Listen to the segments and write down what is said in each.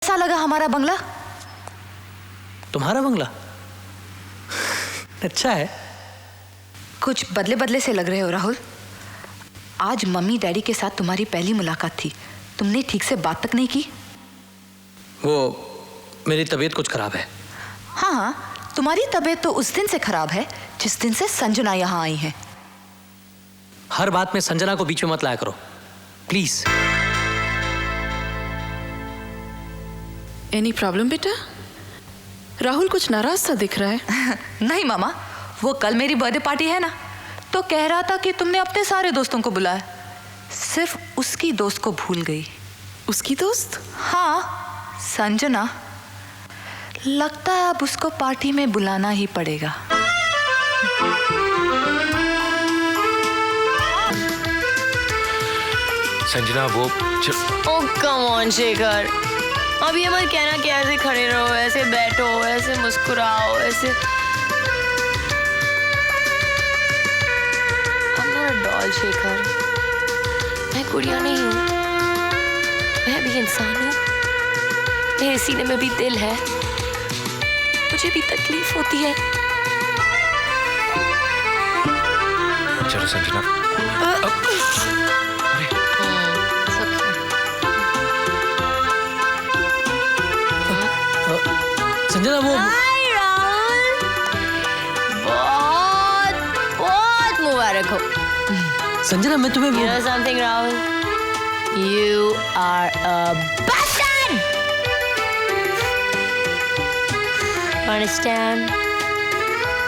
कैसा लगा हमारा बंगला? तुम्हारा बंगला अच्छा है। कुछ बदले बदले से लग रहे हो राहुल। आज मम्मी डैडी के साथ तुम्हारी पहली मुलाकात थी, तुमने ठीक से बात तक नहीं की। वो मेरी तबीयत कुछ खराब है। हाँ हाँ, तुम्हारी तबीयत तो उस दिन से खराब है जिस दिन से संजना यहाँ आई है। हर बात में संजना को बीच में मत लाया करो प्लीज। एनी प्रॉब्लम बेटा? राहुल कुछ नाराज सा दिख रहा है। नहीं मामा, वो कल मेरी बर्थडे पार्टी है ना, तो कह रहा था कि तुमने अपने सारे दोस्तों को बुलाया, सिर्फ उसकी दोस्त को भूल गई। उसकी दोस्त? हाँ, संजना। लगता है अब उसको पार्टी में बुलाना ही पड़ेगा। संजना वो ओह कम ऑन शेखर, अब ये मत कहना कि ऐसे खड़े रहो, ऐसे बैठो, ऐसे मुस्कुराओ, ऐसे। I'm not a doll Shekhar, मैं गुड़िया नहीं हूँ, मैं भी इंसान हूँ, मेरे सीने में भी दिल है, मुझे भी तकलीफ होती है। चलो संजना। संजना वो हाय राहुल, बहुत बहुत मुबारक हो। संजना मैं तुम्हें You know something Rahul, you are a bastard. Understand?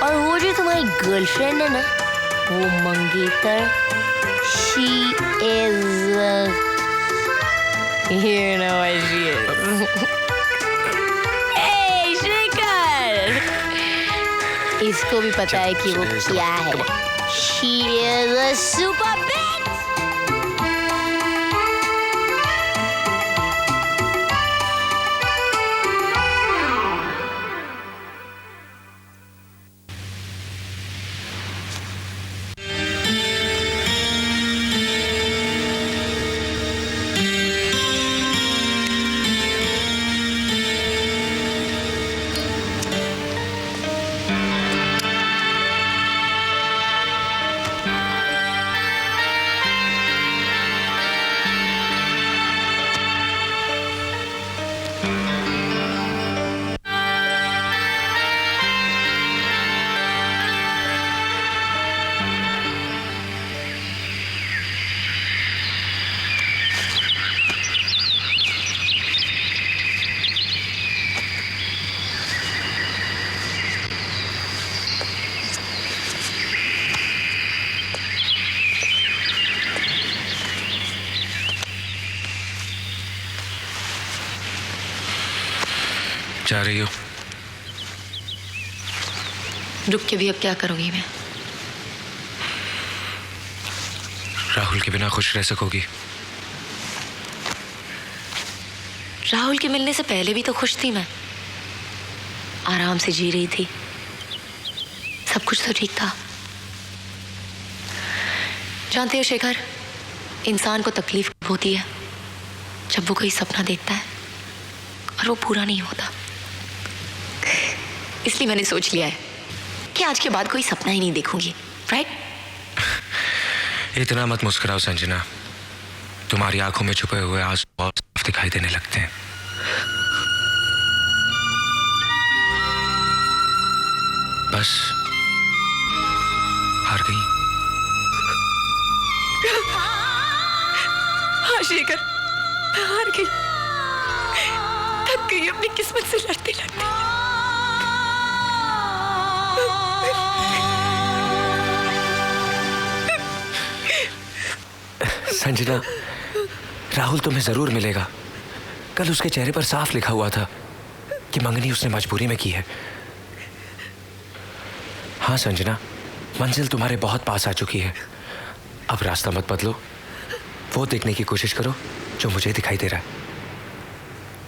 और वो जो तुम्हारी गर्लफ्रेंड है ना, वो मंगेतर, she is you know what she is. Hey Shekhar, इसको भी पता है कि वो क्या है। She is a super bitch. जा रही हो? रुक के भी अब क्या करूंगी मैं? राहुल के बिना खुश रह सकोगी? राहुल के मिलने से पहले भी तो खुश थी मैं, आराम से जी रही थी, सब कुछ तो ठीक था। जानते हो शेखर, इंसान को तकलीफ होती है जब वो कोई सपना देखता है और वो पूरा नहीं होता। इसलिए मैंने सोच लिया है कि आज के बाद कोई सपना ही नहीं देखूंगी, राइट? इतना मत मुस्कुराओ संजना, तुम्हारी आंखों में छुपे हुए आंसू बहुत साफ दिखाई देने लगते हैं। बस हार गई? हाँ शेखर, मैं हार गई, थक गई अपनी किस्मत से लड़ते लड़ते। संजना, राहुल तुम्हें जरूर मिलेगा। कल उसके चेहरे पर साफ लिखा हुआ था कि मंगनी उसने मजबूरी में की है। हाँ संजना, मंजिल तुम्हारे बहुत पास आ चुकी है। अब रास्ता मत बदलो, वो देखने की कोशिश करो जो मुझे दिखाई दे रहा है।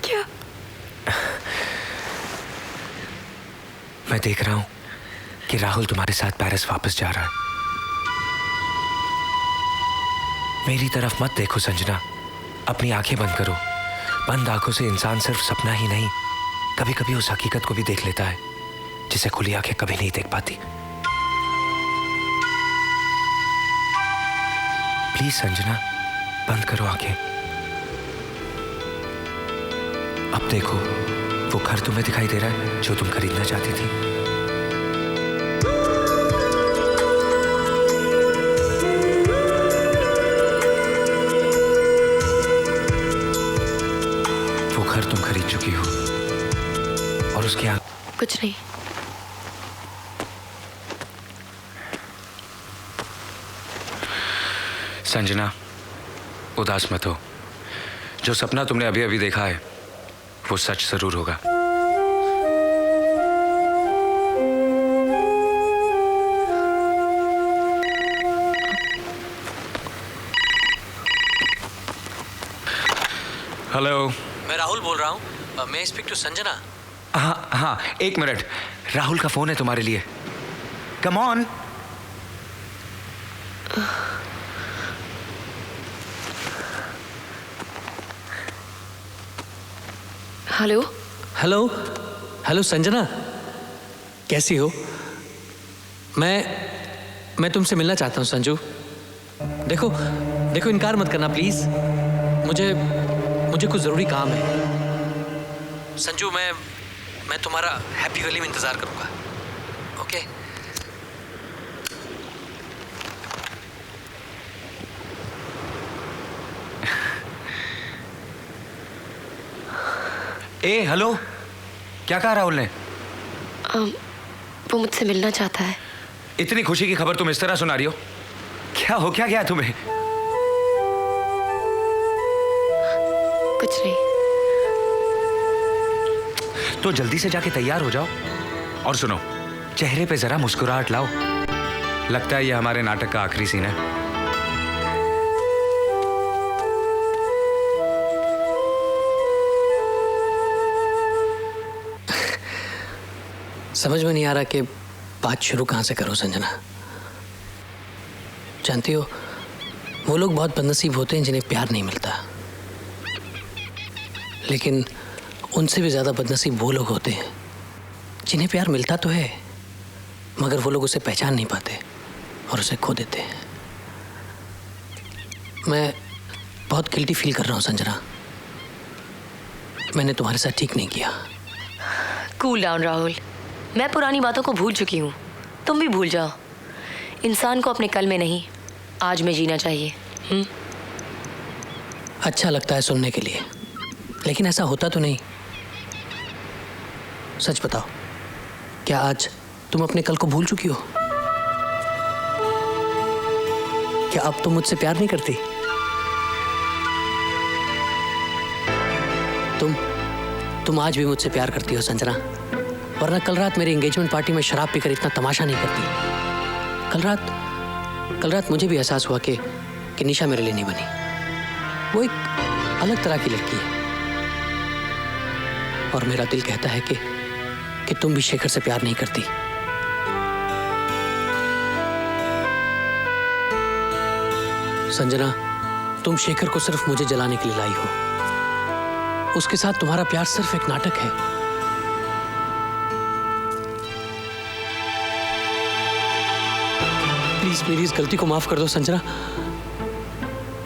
क्या? मैं देख रहा हूं कि राहुल तुम्हारे साथ पेरिस वापस जा रहा है। मेरी तरफ मत देखो संजना, अपनी आंखें बंद करो। बंद आंखों से इंसान सिर्फ सपना ही नहीं, कभी कभी उस हकीकत को भी देख लेता है जिसे खुली आंखें कभी नहीं देख पाती। प्लीज संजना, बंद करो आंखें। अब देखो, वो घर तुम्हें दिखाई दे रहा है जो तुम खरीदना चाहती थी। वो घर तुम खरीद चुकी हो और उसके आगे कुछ नहीं। संजना, उदास मत हो। जो सपना तुमने अभी अभी देखा है वो सच जरूर होगा। हेलो, मैं राहुल बोल रहा हूँ। मैं स्पीक टू संजना। हाँ हाँ, एक मिनट। राहुल का फोन है तुम्हारे लिए। Come on. Hello. Hello hello Sanjana, कैसी हो? मैं तुमसे मिलना चाहता हूँ संजू। देखो देखो, इनकार मत करना प्लीज। मुझे कुछ जरूरी काम है। संजू, मैं तुम्हारा हैप्पी वैली में इंतजार करूंगा। ओके? हेलो, क्या कहा राहुल ने? वो मुझसे मिलना चाहता है। इतनी खुशी की खबर तुम इस तरह सुना रही हो? क्या हो क्या गया तुम्हें? कुछ नहीं। तो जल्दी से जाके तैयार हो जाओ और सुनो, चेहरे पे जरा मुस्कुराहट लाओ। लगता है ये हमारे नाटक का आखिरी सीन है। समझ में नहीं आ रहा कि बात शुरू कहाँ से करूं संजना। जानती हो, वो लोग बहुत बदनसीब होते हैं जिन्हें प्यार नहीं मिलता, लेकिन उनसे भी ज़्यादा बदनसीब वो लोग होते हैं जिन्हें प्यार मिलता तो है मगर वो लोग उसे पहचान नहीं पाते और उसे खो देते हैं। मैं बहुत गिल्टी फील कर रहा हूँ संजना। मैंने तुम्हारे साथ ठीक नहीं किया। Cool down Rahul. मैं पुरानी बातों को भूल चुकी हूँ, तुम भी भूल जाओ। इंसान को अपने कल में नहीं, आज में जीना चाहिए। अच्छा लगता है सुनने के लिए, लेकिन ऐसा होता तो नहीं। सच बताओ, क्या आज तुम अपने कल को भूल चुकी हो? क्या अब तुम मुझसे प्यार नहीं करती? तुम आज भी मुझसे प्यार करती हो संजना, वरना कल रात मेरी एंगेजमेंट पार्टी में शराब पीकर इतना तमाशा नहीं करती। कल रात मुझे भी एहसास हुआ कि निशा मेरे लिए नहीं बनी। वो एक अलग तरह की लड़की है और मेरा दिल कहता है कि तुम भी शेखर से प्यार नहीं करती। संजना, तुम शेखर को सिर्फ मुझे जलाने के लिए लाई हो। उसके साथ तुम्हारा प्यार सिर्फ एक नाटक है। प्लीज मेरी इस गलती को माफ कर दो संजना।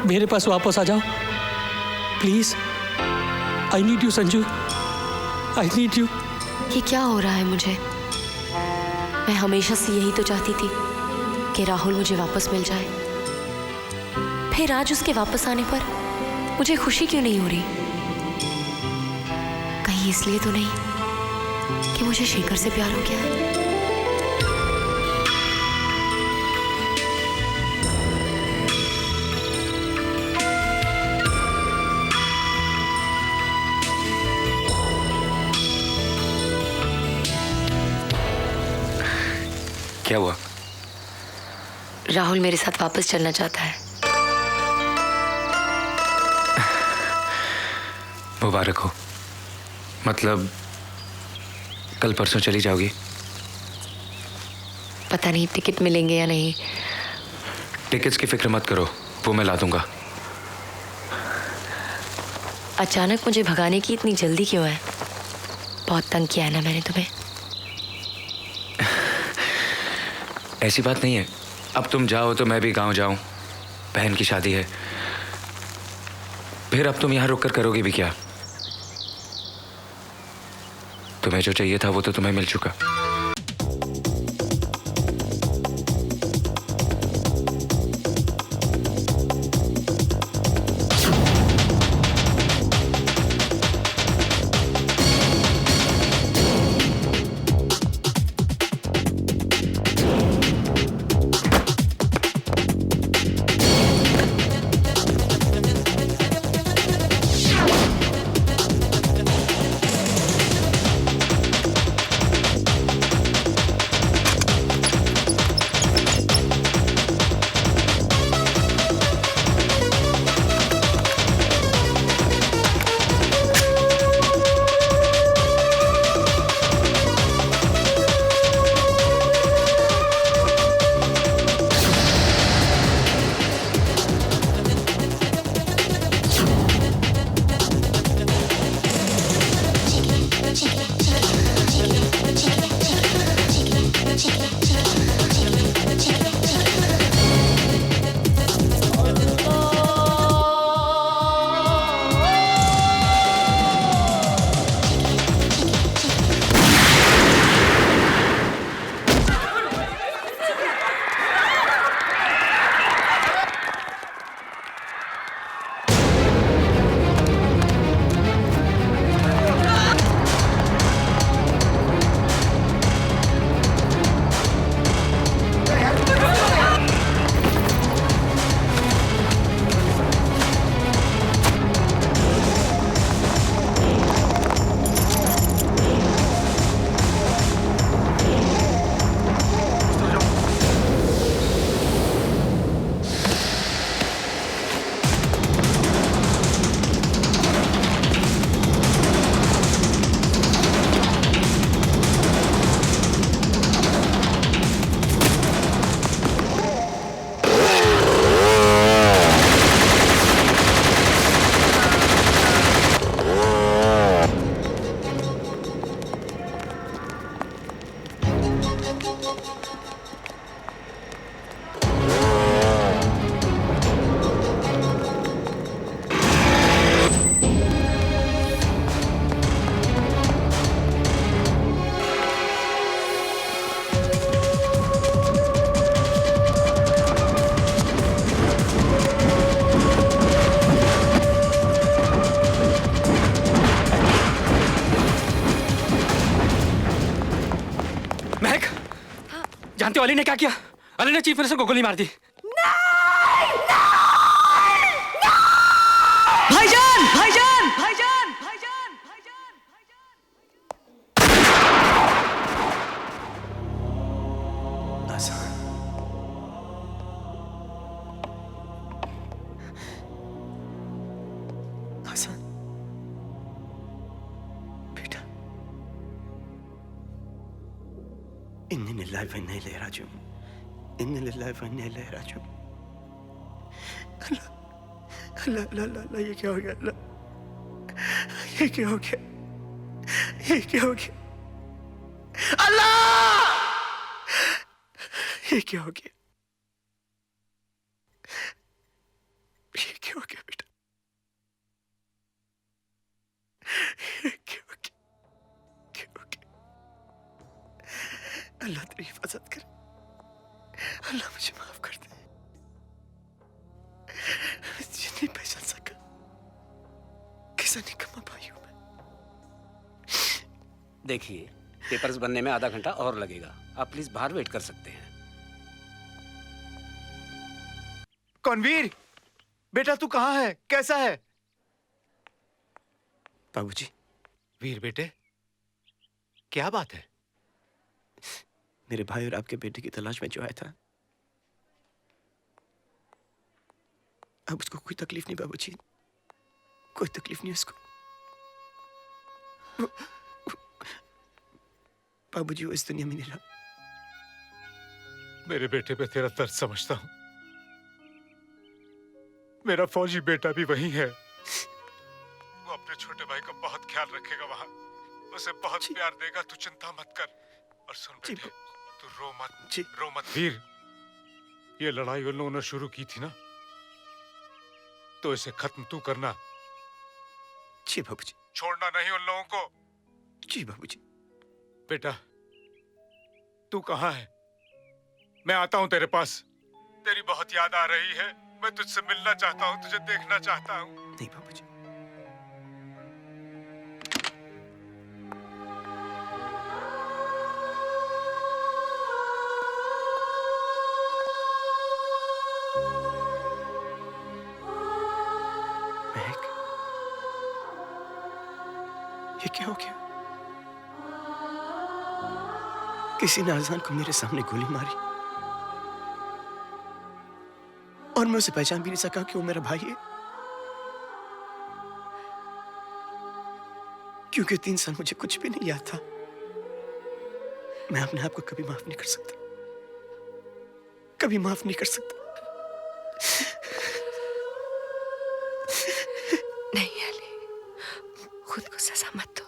मेरे पास वापस आ जाओ please. I need you Sanju, I need you. ये क्या हो रहा है मुझे? मैं हमेशा से यही तो चाहती थी कि राहुल मुझे वापस मिल जाए। फिर आज उसके वापस आने पर मुझे खुशी क्यों नहीं हो रही? कहीं इसलिए तो नहीं कि मुझे शेखर से प्यार हो गया है? क्या हुआ? राहुल मेरे साथ वापस चलना चाहता है। मुबारक हो। मतलब कल परसों चली जाओगी? पता नहीं टिकट मिलेंगे या नहीं। टिकट्स की फिक्र मत करो, वो मैं ला दूंगा। अचानक मुझे भगाने की इतनी जल्दी क्यों है? बहुत तंग किया है ना मैंने तुम्हें? ऐसी बात नहीं है। अब तुम जाओ तो मैं भी गांव जाऊं। बहन की शादी है। फिर अब तुम यहां रुक कर करोगे भी क्या? तुम्हें जो चाहिए था वो तो तुम्हें मिल चुका। जानते हो अली ने क्या किया? अली ने चीफ मिनिस्टर को गोली मार दी। भाईजान भाईजान भाईजान भाईजान भाईजान हसन, बेटा, इन्नी लिल्लाहि व इन्ना इलैहि राजिऊन, इन्नी लिल्लाहि व इन्ना इलैहि राजिऊन। अल्लाह अल्लाह अल्लाह अल्लाह, ये क्या हो गया? अल्लाह, ये क्या हो गया? ये क्या हो गया? अल्लाह, ये क्या हो गया? ये क्या हो गया बेटा? ये क्या हो गया? क्या हो गया? अल्लाह तेरी हिफाजत करे। अल्लाह मुझे माफ कर दे। नहीं पहचान सका, किसा निकम्मा भाई हूं मैं। देखिए, पेपर्स बनने में आधा घंटा और लगेगा। आप प्लीज बाहर वेट कर सकते हैं। कौनवीर, बेटा तू कहाँ है? कैसा है? बाबूजी। वीर बेटे, क्या बात है? मेरे भाई और आपके बेटे की तलाश में जो आया था, अब उसको कोई तकलीफ नहीं बाबूजी, कोई तकलीफ नहीं उसको। बाबूजी वो इस दुनिया में नहीं रहा। मेरे बेटे पे तेरा दर्द समझता हूं। मेरा फौजी बेटा भी वही है। वो रखेगा वहाँ, उसे बहुत प्यार देगा, तू चिंता मत कर। और सुन बेटे, तू रो मत, रो मत। वीर, ये लड़ाई उन लोगों ने शुरू की थी ना, तो इसे खत्म तू करना। जी बाबूजी। छोड़ना नहीं उन लोगों को। जी बाबूजी। बेटा, तू कहाँ है? मैं आता हूँ तेरे पास। तेरी बहुत याद आ रही है, मैं तुझसे मिलना चाहता हूँ, तुझे देखना चाहता हूँ। नहीं बाबूजी। महक, ये क्या हो गया? किसी ने आजान को मेरे सामने गोली मारी और मैं उसे पहचान भी नहीं सका कि वो मेरा भाई है, क्योंकि 3 साल मुझे कुछ भी नहीं याद था। मैं अपने आप को कभी माफ नहीं कर सकता, कभी माफ नहीं कर सकता। नहीं अली, खुद को सजा मत दो,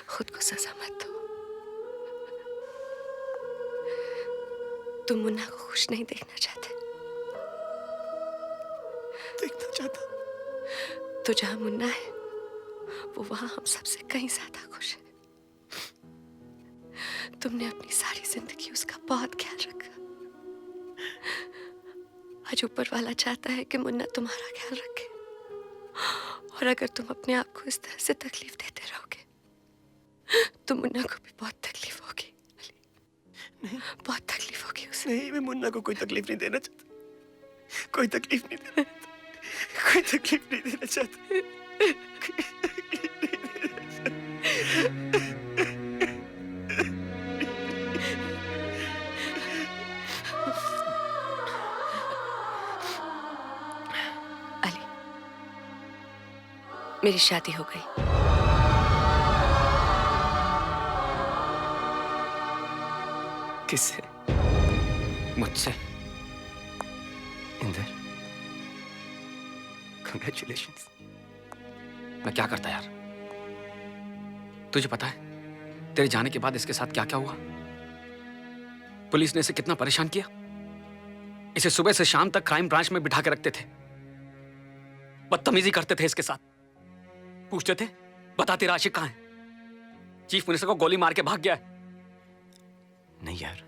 खुद को सजा मत दो। तुम मुन्ना को खुश नहीं देखना चाहते। देखना चाहता तो जहां मुन्ना है, वो वहां हम सबसे कहीं ज्यादा खुश है। तुमने अपनी सारी जिंदगी उसका बहुत ख्याल रखा। आज ऊपर वाला चाहता है कि मुन्ना तुम्हारा ख्याल रखे, और अगर तुम अपने आप को इस तरह से तकलीफ देते रहोगे तो मुन्ना को भी बहुत तकलीफ होगी। नहीं, बहुत तकलीफ होगी उसे। नहीं, मैं मुन्ना को कोई तकलीफ नहीं देना चाहता, कोई तकलीफ नहीं देना चाहता, कोई तकलीफ नहीं देना चाहता। अली, मेरी शादी हो गई। किससे? मुझसे। इंदर, कांग्रेचुलेशंस। मैं क्या करता यार? तुझे पता है तेरे जाने के बाद इसके साथ क्या क्या हुआ? पुलिस ने इसे कितना परेशान किया। इसे सुबह से शाम तक क्राइम ब्रांच में बिठा के रखते थे, बदतमीजी करते थे इसके साथ। पूछते थे बता तेरा आशिक कहां है? चीफ मिनिस्टर को गोली मार के भाग गया है। नहीं यार,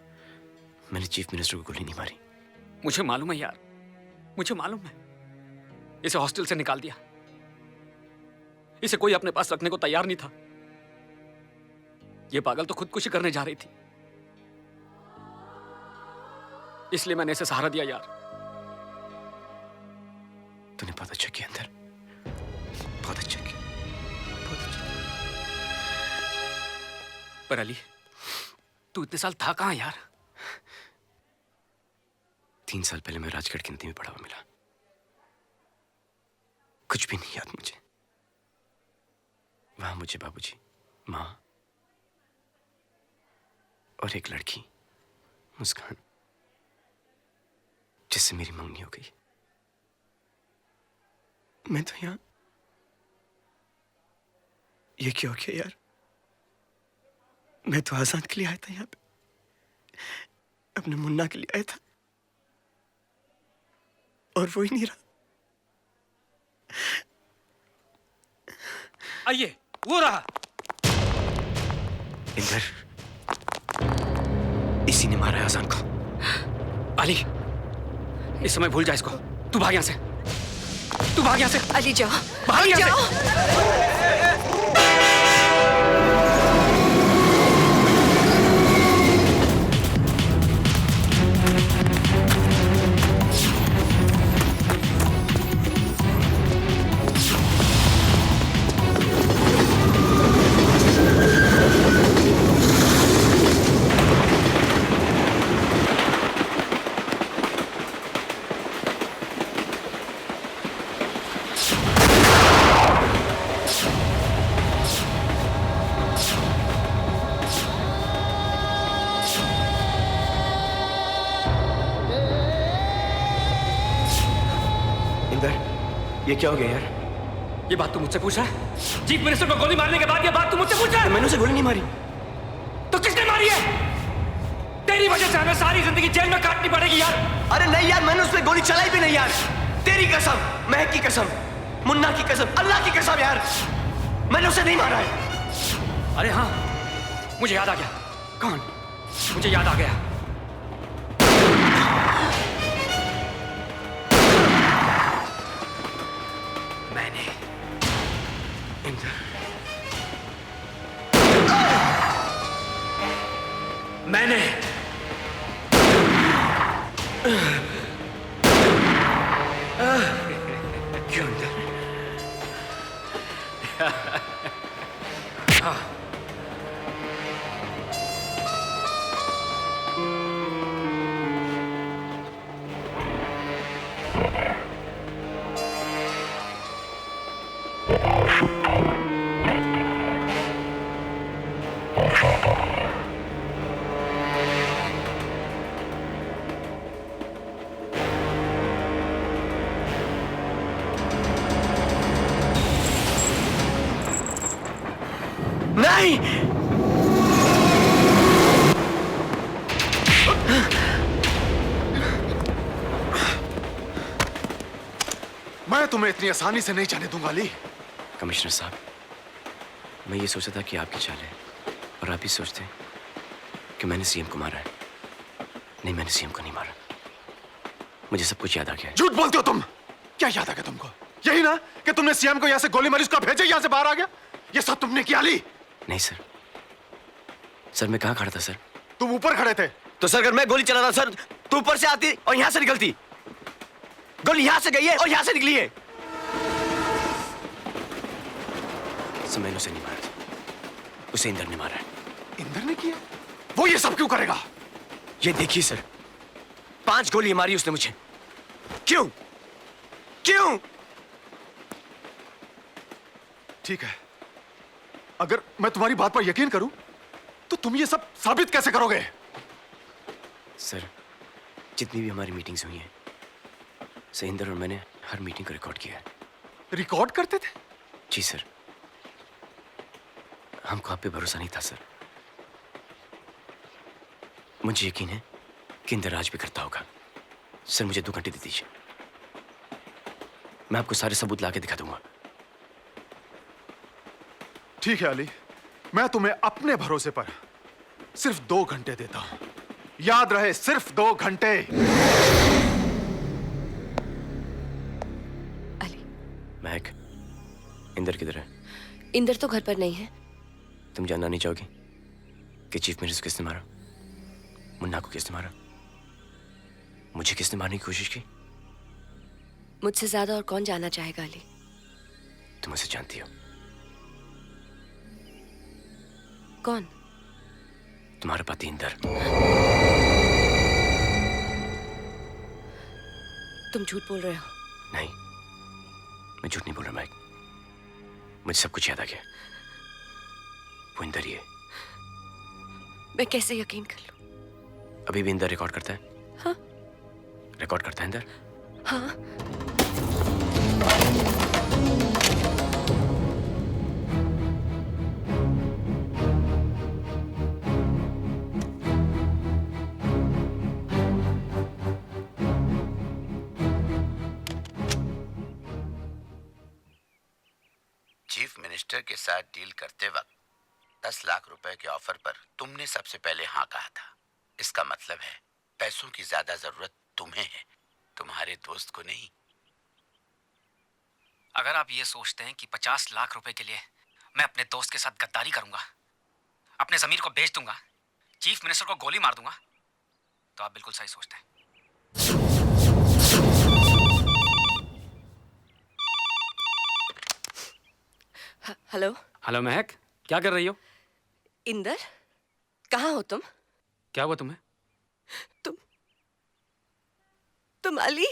मैंने चीफ मिनिस्टर को गोली नहीं मारी। मुझे मालूम है यार, मुझे मालूम है। इसे हॉस्टल से निकाल दिया। इसे कोई अपने पास रखने को तैयार नहीं था। ये पागल तो खुदकुशी करने जा रही थी, इसलिए मैंने इसे सहारा दिया यार। तूने बहुत अच्छा किया अंदर, बहुत अच्छा किया, बहुत अच्छा किया। पर अली, तू इतने साल था कहां यार? 3 साल पहले मैं राजगढ़ की नदी में पड़ा हुआ मिला। कुछ भी नहीं याद मुझे। वहां मुझे बाबूजी, माँ और एक लड़की मुस्कान, जिससे मेरी मंगनी हो गई। मैं तो यहाँ, ये क्या हो गया यार? मैं तो आजाद के लिए आया था यहाँ पे, अपने मुन्ना के लिए आया था, और वो ही नहीं रहा। आइए, वो रहा। इंदर, इसी ने मारा है आजान को। अली, इस समय भूल जा इसको। तू भाग यहां से, तू भाग यहां से। अली जाओ, भाग अली यहां जाओ। से। ये क्या हो गया यार? ये बात तू मुझसे पूछ रहा है? चीफ मिनिस्टर को गोली मारने के बाद ये बात तू मुझसे पूछ रहा है? मैंने उसे गोली नहीं मारी। तो किसने मारी है? तेरी वजह से हमें सारी जिंदगी जेल में काटनी पड़ेगी यार। अरे नहीं यार, मैंने उस पर गोली चलाई भी नहीं यार। तेरी कसम, महक की कसम, मुन्ना की कसम, अल्लाह की कसम यार, मैंने उसे नहीं मारा है। अरे हाँ, मुझे याद आ गया। कौन? मुझे याद आ गया। मैंने क्यों अंदर? नहीं, मैं तुम्हें इतनी आसानी से नहीं जाने दूंगा अली। कमिश्नर साहब, मैं ये सोचा था कि आपकी चाल है और आप ही सोचते हैं कि मैंने सीएम को मारा है। नहीं, मैंने सीएम को नहीं मारा। मुझे सब कुछ याद आ गया है। झूठ बोलते हो तुम। क्या याद आ गया तुमको? यही ना कि तुमने सीएम को यहाँ से गोली मारी, उसका भेजे यहाँ से बाहर आ गया। ये सब तुमने किया अली? नहीं सर, सर मैं कहाँ खड़ा था सर? तुम ऊपर खड़े थे। तो सर अगर मैं गोली चला रहा सर, तो ऊपर से आती और यहाँ से निकलती। गोली यहाँ से गई है और यहाँ से निकली है। सर मैंने उसे नहीं मारा, उसे इंदर ने मारा है। इंदर ने किया? वो ये सब क्यों करेगा? ये देखिए सर, 5 गोली मारी उसने मुझे। क्यों? क्यों? ठीक है, अगर मैं तुम्हारी बात पर यकीन करूं तो तुम ये सब साबित कैसे करोगे? सर जितनी भी हमारी मीटिंग्स हुई हैं, सहिंदर और मैंने हर मीटिंग को रिकॉर्ड किया है। रिकॉर्ड करते थे? जी सर, हमको आप पे भरोसा नहीं था सर। मुझे यकीन है कि इंदर आज भी करता होगा। सर मुझे 2 घंटे दे दीजिए, मैं आपको सारे सबूत लाके दिखा दूंगा। ठीक है अली, मैं तुम्हें अपने भरोसे पर सिर्फ 2 घंटे देता हूं। याद रहे, सिर्फ 2 घंटे। अली, महक, इंदर किधर है? इंदर तो घर पर नहीं है। तुम जानना नहीं चाहोगी कि चीफ मिनिस्टर किसने मारा? मुन्ना को किसने मारा? मुझे किसने मारने की कोशिश की? मुझसे ज्यादा और कौन जानना चाहेगा अली? तुम उसे जानती हो। कौन? तुम्हारा पति इंदर। तुम झूठ बोल रहे हो। नहीं, मैं झूठ नहीं बोल रहा महक, मुझे सब कुछ याद आ गया। वो इंदर ही है। मैं कैसे यकीन कर लूं? अभी भी इंदर रिकॉर्ड करता है? हाँ। रिकॉर्ड करता है इंदर? हाँ। चीफ मिनिस्टर के साथ डील करते वक्त 10 लाख रुपए के ऑफर पर तुमने सबसे पहले हाँ कहा था। इसका मतलब है पैसों की ज्यादा जरूरत तुम्हें है, तुम्हारे दोस्त को नहीं। अगर आप ये सोचते हैं कि 50 लाख रुपए के लिए मैं अपने दोस्त के साथ गद्दारी करूंगा, अपने जमीर को बेच दूंगा, चीफ मिनिस्टर को गोली मार दूंगा, तो आप बिल्कुल सही सोचते हैं। हेलो। हेलो महक, क्या कर रही हो? इंदर, कहाँ हो तुम? क्या हुआ तुम्हें? तुम अली?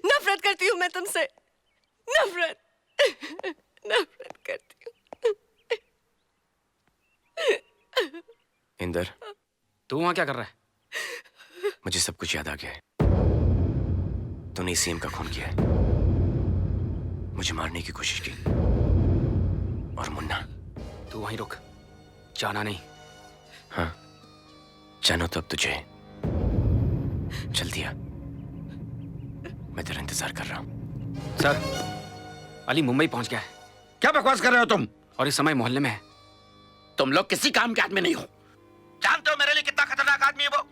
नफरत करती हूँ मैं तुमसे। नफरत करती हूँ। इंदर, तू वहां क्या कर रहा है? मुझे सब कुछ याद आ गया है। तूने सीएम का खून किया है। मुझे मारने की कोशिश की। और मुन्ना, तू वहीं रुक, जाना नहीं। हाँ, जानो तो अब तुझे। चल दिया, मैं तेरा इंतजार कर रहा हूं। सर, अली मुंबई पहुंच गया है क्या बकवास कर रहे हो तुम? और इस समय मोहल्ले में है। तुम लोग किसी काम के आदमी नहीं हो। जानते हो मेरे लिए कितना खतरनाक आदमी है वो?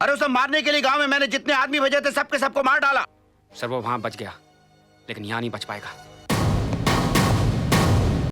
अरे उसे मारने के लिए गांव में मैंने जितने आदमी भेजे थे सबके सबको मार डाला। सर वो वहां बच गया, लेकिन यहाँ नहीं बच पाएगा।